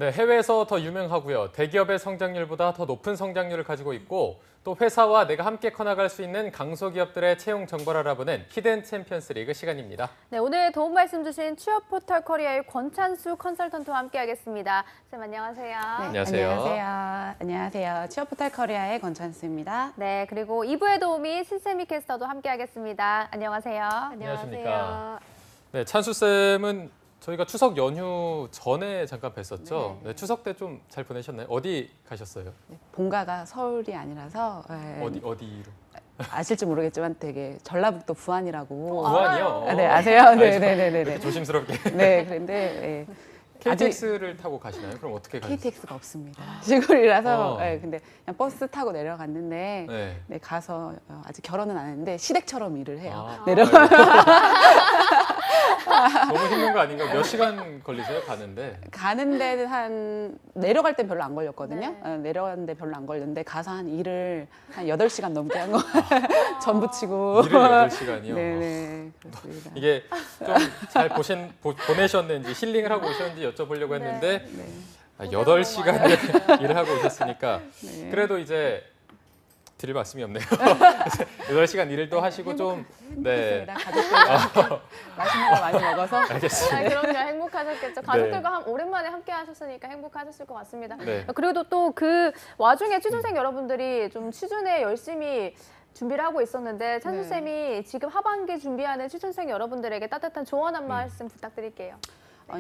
네, 해외에서 더 유명하고요. 대기업의 성장률보다 더 높은 성장률을 가지고 있고 또 회사와 내가 함께 커나갈 수 있는 강소기업들의 채용 정보를 알아보는 히든 챔피언스 리그 시간입니다. 네, 오늘 도움 말씀 주신 취업 포털 커리어의 권찬수 컨설턴트와 함께하겠습니다. 쌤 안녕하세요. 네, 안녕하세요. 안녕하세요. 취업 포털 커리어의 권찬수입니다. 네, 그리고 2부의 도우미 신세미 캐스터도 함께하겠습니다. 안녕하세요. 안녕하십니까. 네, 찬수 쌤은 저희가 추석 연휴 전에 잠깐 뵀었죠. 네, 추석 때 좀 잘 보내셨나요? 어디 가셨어요? 네, 본가가 서울이 아니라서 어디로? 아실지 모르겠지만 되게 전라북도 부안이라고. 부안이요? 네, 아세요? 알죠. 네. 조심스럽게. 네, 그런데 KTX를 타고 가시나요? 그럼 어떻게 가세요? KTX가 없습니다. 시골이라서 어. 네, 근데 그냥 버스 타고 내려갔는데 네. 네, 가서 아직 결혼은 안 했는데 시댁처럼 일을 해요. 아, 너무 힘든 거 아닌가? 몇 시간 걸리세요? 가는 데는 한 내려갈 땐 별로 안 걸렸거든요. 네. 내려가는데 별로 안 걸렸는데 가서 한 일을 한 8시간 넘게 한 거. 전부 치고. 일을 8시간이요? 네네. 그렇습니다. 이게 좀 잘 보내셨는지 힐링을 하고 오셨는지 여쭤보려고 했는데 네. 8시간을 일을 하고 오셨으니까 네. 그래도 이제 드릴 말씀이 없네요. 8시간 일도 하시고 좀 네. 행복했습니다. 가족들과 함께 맛있는 거 많이 먹어서. 알겠습니다. 아, 그럼요. 행복하셨겠죠. 가족들과 오랜만에 함께 하셨으니까 행복하셨을 것 같습니다. 네. 그리고 또 그 와중에 취준생 여러분들이 좀 취준에 열심히 준비를 하고 있었는데 찬수 쌤이 지금 하반기 준비하는 취준생 여러분들에게 따뜻한 조언 한 말씀 부탁드릴게요.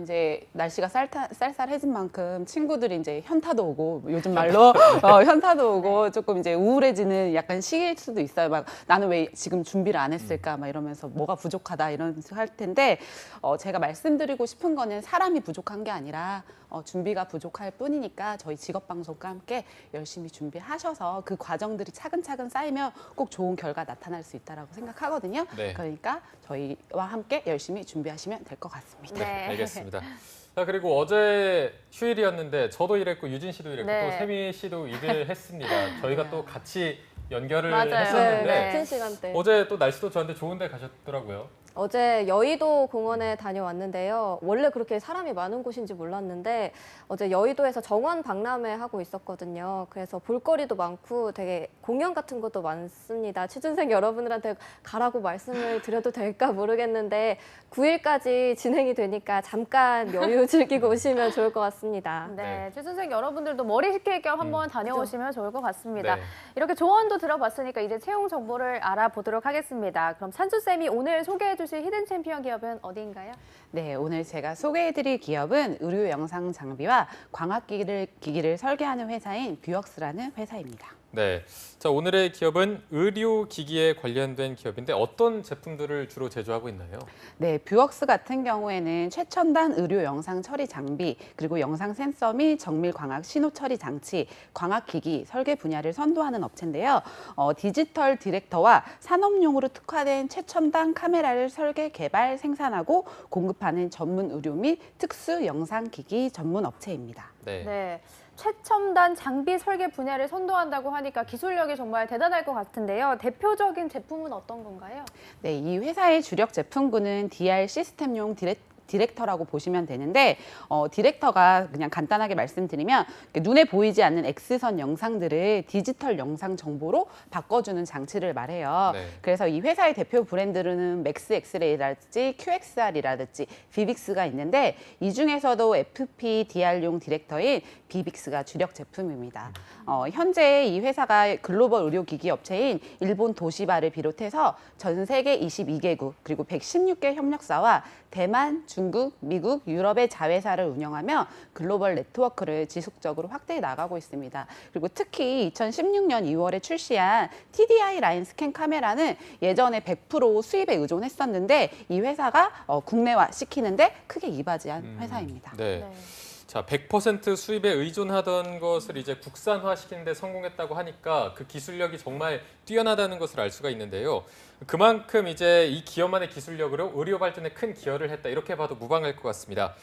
이제 날씨가 쌀쌀해진 만큼 친구들이 이제 현타도 오고 요즘 말로 현타도 오고 조금 이제 우울해지는 약간 시기일 수도 있어요. 막 나는 왜 지금 준비를 안 했을까 막 이러면서 뭐가 부족하다 이런 할 텐데 제가 말씀드리고 싶은 거는 사람이 부족한 게 아니라 준비가 부족할 뿐이니까 저희 직업방송과 함께 열심히 준비하셔서 그 과정들이 차근차근 쌓이면 꼭 좋은 결과 나타날 수 있다고 생각하거든요. 네. 그러니까 저희와 함께 열심히 준비하시면 될 것 같습니다. 네, 알겠습니다. 자, 그리고 어제 휴일이었는데 저도 일했고 유진 씨도 일했고 네. 또 세미 씨도 일을 했습니다. 저희가 또 같이 연결을 맞아요. 했었는데 네. 같은 시간대. 어제 또 날씨도 좋았는데 좋은 데 가셨더라고요. 어제 여의도 공원에 다녀왔는데요. 원래 그렇게 사람이 많은 곳인지 몰랐는데 어제 여의도에서 정원 박람회 하고 있었거든요. 그래서 볼거리도 많고 되게 공연 같은 것도 많습니다. 취준생 여러분들한테 가라고 말씀을 드려도 될까 모르겠는데 9일까지 진행이 되니까 잠깐 여유 즐기고 오시면 좋을 것 같습니다. 네, 취준생 여러분들도 머리 식힐 겸 한번 다녀오시면 좋을 것 같습니다. 네. 이렇게 조언도 들어봤으니까 이제 채용 정보를 알아보도록 하겠습니다. 그럼 찬수 쌤이 오늘 소개해 주실 히든 챔피언 기업은 어디인가요? 네, 오늘 제가 소개해드릴 기업은 의료 영상 장비와 광학기기를 설계하는 회사인 뷰웍스라는 회사입니다. 네, 자 오늘의 기업은 의료기기에 관련된 기업인데 어떤 제품들을 주로 제조하고 있나요? 네, 뷰웍스 같은 경우에는 최첨단 의료 영상 처리 장비, 그리고 영상 센서 및 정밀 광학 신호 처리 장치, 광학기기 설계 분야를 선도하는 업체인데요. 디지털 디렉터와 산업용으로 특화된 최첨단 카메라를 설계, 개발, 생산하고 공급하는 전문 의료 및 특수 영상기기 전문 업체입니다. 네. 네, 최첨단 장비 설계 분야를 선도한다고 하니까 기술력이 정말 대단할 것 같은데요. 대표적인 제품은 어떤 건가요? 네, 이 회사의 주력 제품군은 DR 시스템용 디렉터라고 보시면 되는데 디렉터가 그냥 간단하게 말씀드리면 눈에 보이지 않는 X선 영상들을 디지털 영상 정보로 바꿔주는 장치를 말해요. 네. 그래서 이 회사의 대표 브랜드로는 맥스 엑스레이라든지 QXR이라든지 비빅스가 있는데 이 중에서도 FP DR용 디렉터인 비빅스가 주력 제품입니다. 현재 이 회사가 글로벌 의료기기 업체인 일본 도시바를 비롯해서 전 세계 22개국 그리고 116개 협력사와 대만, 중국, 미국, 유럽의 자회사를 운영하며 글로벌 네트워크를 지속적으로 확대해 나가고 있습니다. 그리고 특히 2016년 2월에 출시한 TDI 라인 스캔 카메라는 예전에 100% 수입에 의존했었는데 이 회사가 국내화 시키는데 크게 이바지한 회사입니다. 네. 네. 자, 100% 수입에 의존하던 것을 이제 국산화시키는 데 성공했다고 하니까 그 기술력이 정말 뛰어나다는 것을 알 수가 있는데요. 그만큼 이제 이 기업만의 기술력으로 의료 발전에 큰 기여를 했다. 이렇게 봐도 무방할 것 같습니다.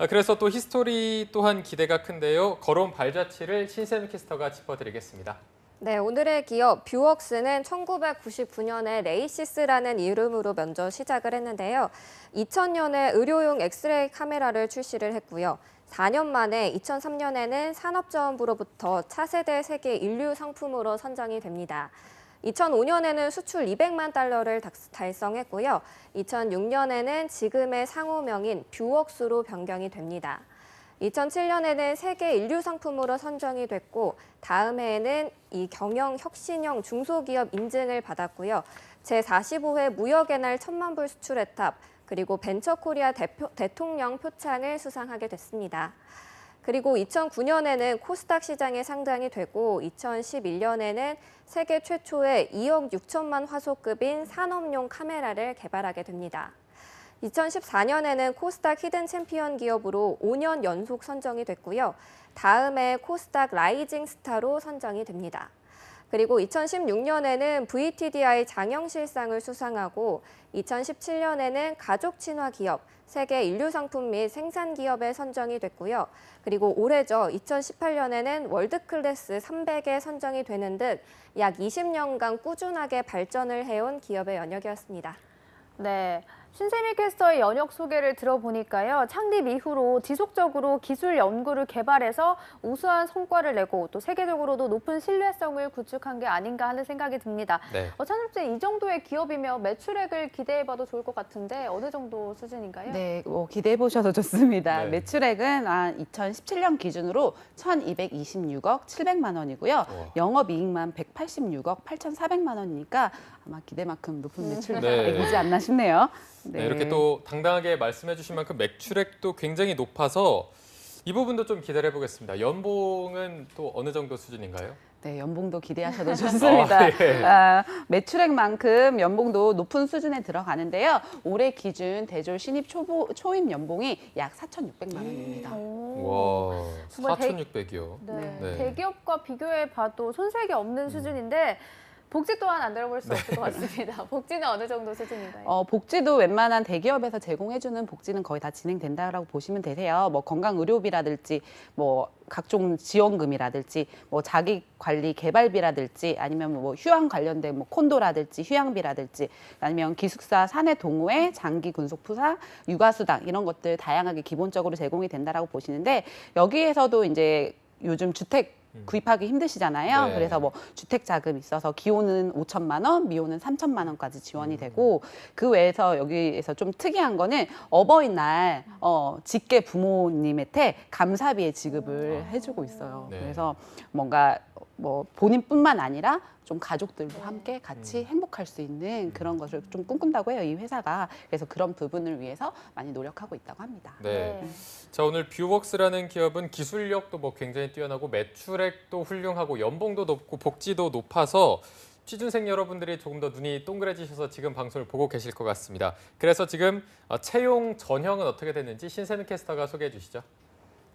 그래서 또 히스토리 또한 기대가 큰데요. 걸어온 발자취를 신세미 캐스터가 짚어드리겠습니다. 네, 오늘의 기업 뷰웍스는 1999년에 레이시스라는 이름으로 먼저 시작을 했는데요. 2000년에 의료용 엑스레이 카메라를 출시를 했고요. 4년 만에 2003년에는 산업자원부로부터 차세대 세계 인류 상품으로 선정이 됩니다. 2005년에는 수출 200만 달러를 달성했고요. 2006년에는 지금의 상호명인 뷰웍스로 변경이 됩니다. 2007년에는 세계 인류 상품으로 선정이 됐고 다음 해에는 이 경영 혁신형 중소기업 인증을 받았고요. 제45회 무역의 날 1000만 불 수출 혜탑 그리고 벤처코리아 대통령 표창을 수상하게 됐습니다. 그리고 2009년에는 코스닥 시장에 상장이 되고 2011년에는 세계 최초의 2억 6천만 화소급인 산업용 카메라를 개발하게 됩니다. 2014년에는 코스닥 히든 챔피언 기업으로 5년 연속 선정이 됐고요. 다음해 코스닥 라이징 스타로 선정이 됩니다. 그리고 2016년에는 VTDI 장영실상을 수상하고 2017년에는 가족 친화 기업, 세계 인류 상품 및 생산 기업에 선정이 됐고요. 그리고 올해죠. 2018년에는 월드클래스 300에 선정이 되는 듯 약 20년간 꾸준하게 발전을 해온 기업의 연역이었습니다. 네. 신세미 캐스터의 연역 소개를 들어보니까요. 창립 이후로 지속적으로 기술 연구를 개발해서 우수한 성과를 내고 또 세계적으로도 높은 신뢰성을 구축한 게 아닌가 하는 생각이 듭니다. 네. 찬수쌤, 이 정도의 기업이면 매출액을 기대해봐도 좋을 것 같은데 어느 정도 수준인가요? 네, 기대해 보셔도 좋습니다. 네. 매출액은 2017년 기준으로 1,226억 700만 원이고요. 우와. 영업이익만 186억 8,400만 원이니까 아마 기대만큼 높은 네. 매출액이지 않나 싶네요. 네, 이렇게 또 당당하게 말씀해 주신 만큼 매출액도 굉장히 높아서 이 부분도 좀 기대를 해보겠습니다. 연봉은 또 어느 정도 수준인가요? 네, 연봉도 기대하셔도 좋습니다. 예. 매출액만큼 연봉도 높은 수준에 들어가는데요. 올해 기준 대졸 신입 초임 연봉이 약 4,600만 원입니다. 와, 정말 4,600이요. 네. 네. 대기업과 비교해봐도 손색이 없는 수준인데 복지 또한 안 들어볼 수 없을 것 같습니다. 복지는 어느 정도 수준인가요? 복지도 웬만한 대기업에서 제공해주는 복지는 거의 다 진행된다라고 보시면 되세요. 뭐 건강의료비라든지 뭐 각종 지원금이라든지 뭐 자기관리 개발비라든지 아니면 뭐 휴양 관련된 뭐 콘도라든지 휴양비라든지 아니면 기숙사 사내 동호회 장기 군속부사 육아수당 이런 것들 다양하게 기본적으로 제공이 된다라고 보시는데 여기에서도 이제 요즘 주택 구입하기 힘드시잖아요. 네. 그래서 뭐 주택 자금 있어서 기호는 5천만 원, 미호는 3천만 원까지 지원이 되고 그 외에서 여기에서 좀 특이한 거는 어버이날 직계 부모님한테 감사비의 지급을 해주고 있어요. 네. 그래서 뭔가 뭐 본인뿐만 아니라 좀 가족들도 함께 같이 행복할 수 있는 그런 것을 좀 꿈꾼다고 해요, 이 회사가. 그래서 그런 부분을 위해서 많이 노력하고 있다고 합니다. 네. 자, 오늘 뷰웍스라는 기업은 기술력도 뭐 굉장히 뛰어나고 매출액도 훌륭하고 연봉도 높고 복지도 높아서 취준생 여러분들이 조금 더 눈이 동그래지셔서 지금 방송을 보고 계실 것 같습니다. 그래서 지금 채용 전형은 어떻게 됐는지 신세미 캐스터가 소개해 주시죠.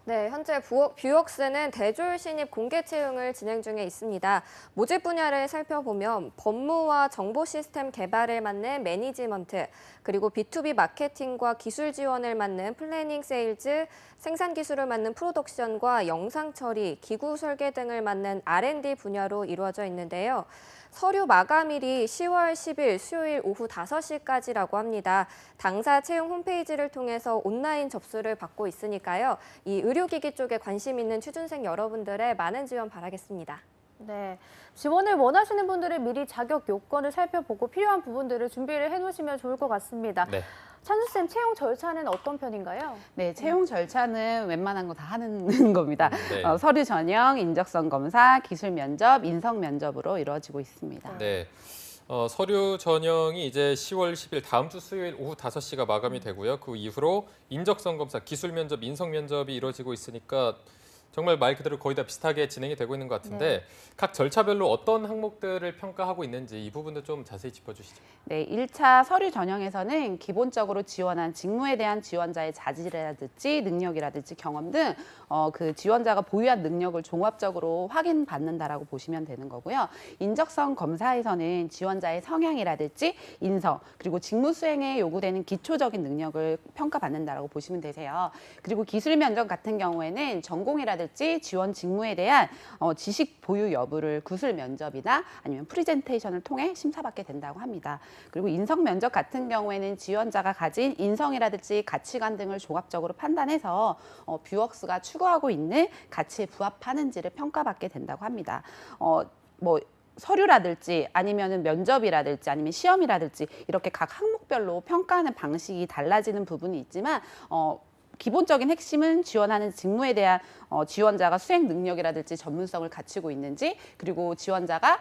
네, 현재 뷰웍스는 대졸 신입 공개 채용을 진행 중에 있습니다. 모집 분야를 살펴보면 법무와 정보 시스템 개발을 맡는 매니지먼트, 그리고 B2B 마케팅과 기술 지원을 맡는 플래닝 세일즈, 생산 기술을 맡는 프로덕션과 영상 처리, 기구 설계 등을 맡는 R&D 분야로 이루어져 있는데요. 서류 마감일이 10월 10일 수요일 오후 5시까지라고 합니다. 당사 채용 홈페이지를 통해서 온라인 접수를 받고 있으니까요. 이 의료기기 쪽에 관심 있는 취준생 여러분들의 많은 지원 바라겠습니다. 네, 지원을 원하시는 분들은 미리 자격 요건을 살펴보고 필요한 부분들을 준비를 해놓으시면 좋을 것 같습니다. 네. 찬수쌤, 채용 절차는 어떤 편인가요? 네, 채용 절차는 웬만한 거 다 하는 겁니다. 네. 서류 전형, 인적성 검사, 기술 면접, 인성 면접으로 이루어지고 있습니다. 네. 서류 전형이 이제 10월 10일 다음 주 수요일 오후 5시가 마감이 되고요. 그 이후로 인적성 검사, 기술 면접, 인성 면접이 이루어지고 있으니까 정말 말 그대로 거의 다 비슷하게 진행이 되고 있는 것 같은데 각 절차별로 어떤 항목들을 평가하고 있는지 이 부분도 좀 자세히 짚어주시죠. 네, 1차 서류 전형에서는 기본적으로 지원한 직무에 대한 지원자의 자질이라든지 능력이라든지 경험 등 그 지원자가 보유한 능력을 종합적으로 확인받는다라고 보시면 되는 거고요. 인적성 검사에서는 지원자의 성향이라든지 인성, 그리고 직무 수행에 요구되는 기초적인 능력을 평가받는다라고 보시면 되세요. 그리고 기술 면접 같은 경우에는 전공이라든지 실력이라든지 지원 직무에 대한 지식 보유 여부를 구술 면접이나 아니면 프리젠테이션을 통해 심사받게 된다고 합니다. 그리고 인성 면접 같은 경우에는 지원자가 가진 인성이라든지 가치관 등을 종합적으로 판단해서 뷰웍스가 추구하고 있는 가치에 부합하는지를 평가받게 된다고 합니다. 뭐 서류라든지 아니면은 면접이라든지 아니면 시험이라든지 이렇게 각 항목별로 평가하는 방식이 달라지는 부분이 있지만 기본적인 핵심은 지원하는 직무에 대한 지원자가 수행 능력이라든지 전문성을 갖추고 있는지, 그리고 지원자가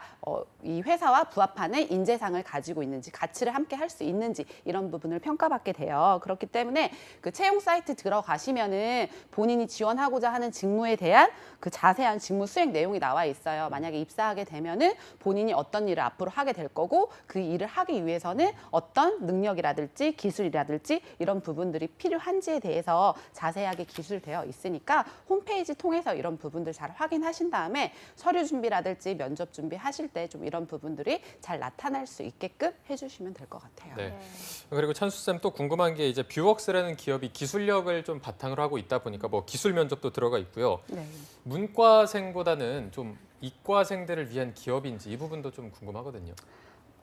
이 회사와 부합하는 인재상을 가지고 있는지, 가치를 함께 할 수 있는지, 이런 부분을 평가받게 돼요. 그렇기 때문에 그 채용 사이트 들어가시면은 본인이 지원하고자 하는 직무에 대한 그 자세한 직무 수행 내용이 나와 있어요. 만약에 입사하게 되면은 본인이 어떤 일을 앞으로 하게 될 거고, 그 일을 하기 위해서는 어떤 능력이라든지 기술이라든지 이런 부분들이 필요한지에 대해서 자세하게 기술되어 있으니까 홈페이지 통해서 이런 부분들 잘 확인하신 다음에 서류 준비라든지 면접 준비하실 때 좀 이런 부분들이 잘 나타날 수 있게끔 해주시면 될 것 같아요. 네. 그리고 찬수쌤 또 궁금한 게 이제 뷰웍스라는 기업이 기술력을 좀 바탕으로 하고 있다 보니까 뭐 기술 면접도 들어가 있고요. 네. 문과생보다는 좀 이과생들을 위한 기업인지 이 부분도 좀 궁금하거든요.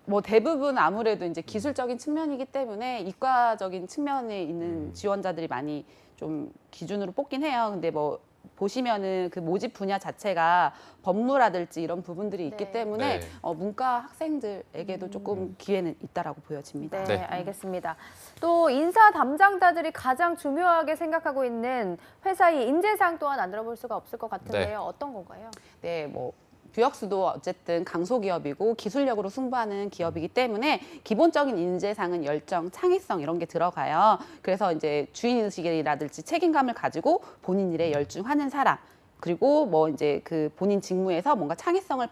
뭐 대부분 아무래도 이제 기술적인 측면이기 때문에 이과적인 측면에 있는 지원자들이 많이 좀 기준으로 뽑긴 해요. 근데 뭐 보시면은 그 모집 분야 자체가 법무라든지 이런 부분들이 있기 네. 때문에 네. 문과 학생들에게도 조금 기회는 있다라고 보여집니다. 네, 네. 알겠습니다. 또 인사 담당자들이 가장 중요하게 생각하고 있는 회사의 인재상 또한 안 들어볼 수가 없을 것 같은데요. 네. 어떤 건가요? 네, 뭐 뷰웍스도 어쨌든 강소기업이고 기술력으로 승부하는 기업이기 때문에 기본적인 인재상은 열정, 창의성 이런 게 들어가요. 그래서 이제 주인의식이라든지 책임감을 가지고 본인 일에 열중하는 사람, 그리고 뭐 이제 그 본인 직무에서 뭔가 창의성을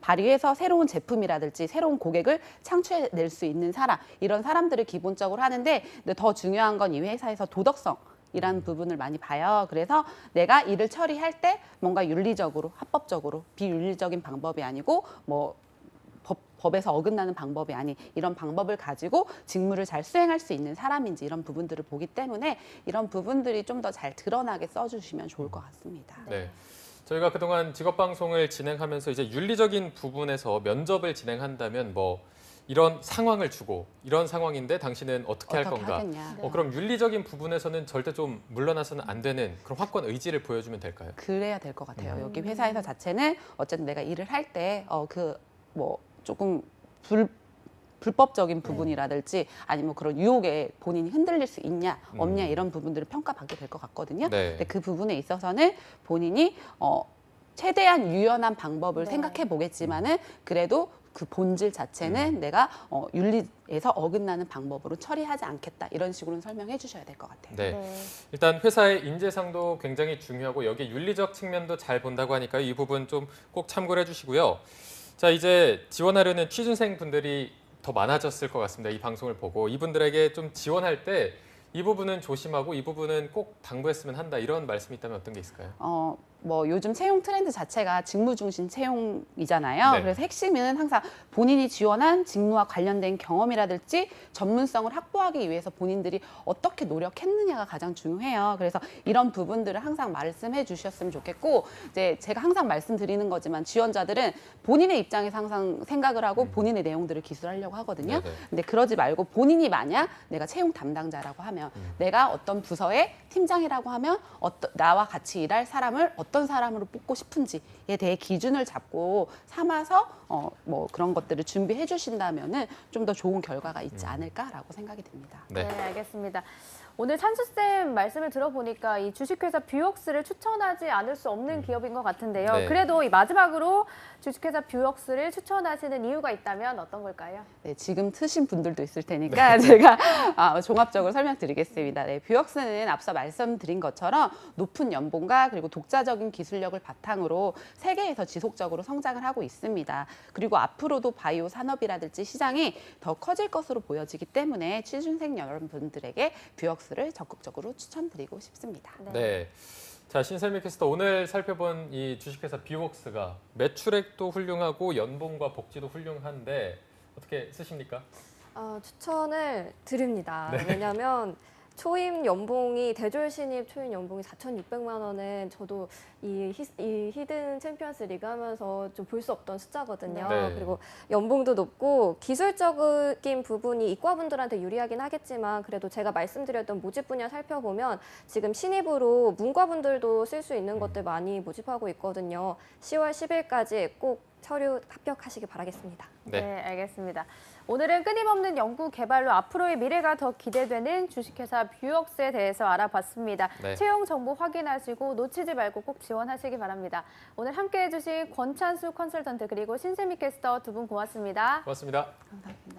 발휘해서 새로운 제품이라든지 새로운 고객을 창출해낼 수 있는 사람, 이런 사람들을 기본적으로 하는데, 근데 더 중요한 건 이 회사에서 도덕성 이라는 부분을 많이 봐요. 그래서 내가 일을 처리할 때 뭔가 윤리적으로, 합법적으로, 비윤리적인 방법이 아니고 뭐 법에서 어긋나는 방법이 아닌 이런 방법을 가지고 직무를 잘 수행할 수 있는 사람인지 이런 부분들을 보기 때문에 이런 부분들이 좀 더 잘 드러나게 써주시면 좋을 것 같습니다. 네. 저희가 그동안 직업방송을 진행하면서 이제 윤리적인 부분에서 면접을 진행한다면 뭐 이런 상황을 주고 이런 상황인데 당신은 어떻게 할 건가? 하겠냐. 그럼 윤리적인 부분에서는 절대 좀 물러나서는 안 되는 그런 확고한 의지를 보여주면 될까요? 그래야 될 것 같아요. 여기 회사에서 자체는 어쨌든 내가 일을 할 때 그 뭐 조금 불법적인 부분이라든지 아니면 그런 유혹에 본인이 흔들릴 수 있냐 없냐 이런 부분들을 평가받게 될 것 같거든요. 네. 근데 그 부분에 있어서는 본인이 최대한 유연한 방법을 네. 생각해 보겠지만은 그래도 그 본질 자체는 내가 윤리에서 어긋나는 방법으로 처리하지 않겠다, 이런 식으로 설명해 주셔야 될 것 같아요. 네. 네. 일단 회사의 인재상도 굉장히 중요하고 여기에 윤리적 측면도 잘 본다고 하니까 이 부분 좀 꼭 참고를 해주시고요. 자, 이제 지원하려는 취준생 분들이 더 많아졌을 것 같습니다. 이 방송을 보고 이분들에게 좀 지원할 때 이 부분은 조심하고 이 부분은 꼭 당부했으면 한다, 이런 말씀이 있다면 어떤 게 있을까요? 뭐 요즘 채용 트렌드 자체가 직무 중심 채용이잖아요. 네. 그래서 핵심은 항상 본인이 지원한 직무와 관련된 경험이라든지 전문성을 확보하기 위해서 본인들이 어떻게 노력했느냐가 가장 중요해요. 그래서 이런 부분들을 항상 말씀해 주셨으면 좋겠고, 이제 제가 항상 말씀드리는 거지만 지원자들은 본인의 입장에서 항상 생각을 하고 본인의 내용들을 기술하려고 하거든요. 네네. 근데 그러지 말고 본인이 만약 내가 채용 담당자라고 하면 내가 어떤 부서의 팀장이라고 하면 나와 같이 일할 사람을 어떤 사람으로 뽑고 싶은지에 대해 기준을 잡고 삼아서 뭐 그런 것들을 준비해 주신다면은 좀 더 좋은 결과가 있지 않을까라고 생각이 듭니다. 네, 네. 알겠습니다. 오늘 찬수쌤 말씀을 들어보니까 이 주식회사 뷰웍스를 추천하지 않을 수 없는 기업인 것 같은데요. 네. 그래도 이 마지막으로 주식회사 뷰웍스를 추천하시는 이유가 있다면 어떤 걸까요? 네, 지금 트신 분들도 있을 테니까 제가 종합적으로 설명드리겠습니다. 네, 뷰웍스는 앞서 말씀드린 것처럼 높은 연봉과 그리고 독자적인 기술력을 바탕으로 세계에서 지속적으로 성장을 하고 있습니다. 그리고 앞으로도 바이오 산업이라든지 시장이 더 커질 것으로 보여지기 때문에 취준생 여러분들에게 뷰웍스를 적극적으로 추천드리고 싶습니다. 네. 자, 신설미 캐스터, 오늘 살펴본 이 주식회사 뷰웍스가 매출액도 훌륭하고 연봉과 복지도 훌륭한데 어떻게 쓰십니까? 추천을 드립니다. 왜냐하면 초임 연봉이 대졸 신입 초임 연봉이 4,600만 원은 저도 이 히든 챔피언스 리그 하면서 좀 볼 수 없던 숫자거든요. 네. 그리고 연봉도 높고 기술적인 부분이 이과분들한테 유리하긴 하겠지만 그래도 제가 말씀드렸던 모집 분야 살펴보면 지금 신입으로 문과분들도 쓸 수 있는 것들 많이 모집하고 있거든요. 10월 10일까지 꼭 서류 합격하시기 바라겠습니다. 네. 네, 알겠습니다. 오늘은 끊임없는 연구 개발로 앞으로의 미래가 더 기대되는 주식회사 뷰웍스에 대해서 알아봤습니다. 네. 채용 정보 확인하시고 놓치지 말고 꼭 지원하시기 바랍니다. 오늘 함께해 주신 권찬수 컨설턴트 그리고 신세미 캐스터 두 분 고맙습니다. 고맙습니다. 감사합니다.